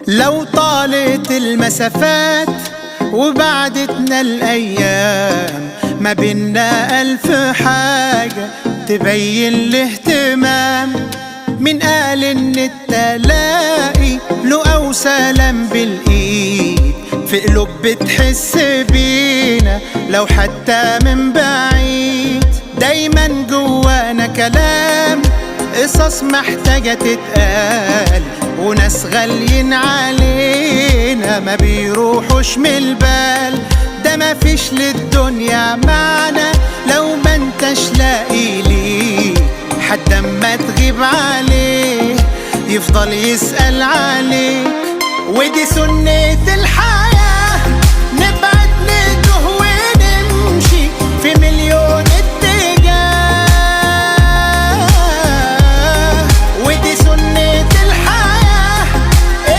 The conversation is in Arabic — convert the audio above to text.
لو طالت المسافات وبعدتنا الأيام، ما بينا ألف حاجة تبين الاهتمام. من قال إن التلاقي له أو سلام بالإيد، في قلوب بتحس بينا لو حتى من بعيد. دايما جوانا كلام، قصص محتاجة تتقال، وناس غاليين علينا ما بيروحوش من البال. ده مفيش للدنيا معنى لو ما انتش لاقي ليه حد اما تغيب عليه يفضل يسأل عليه.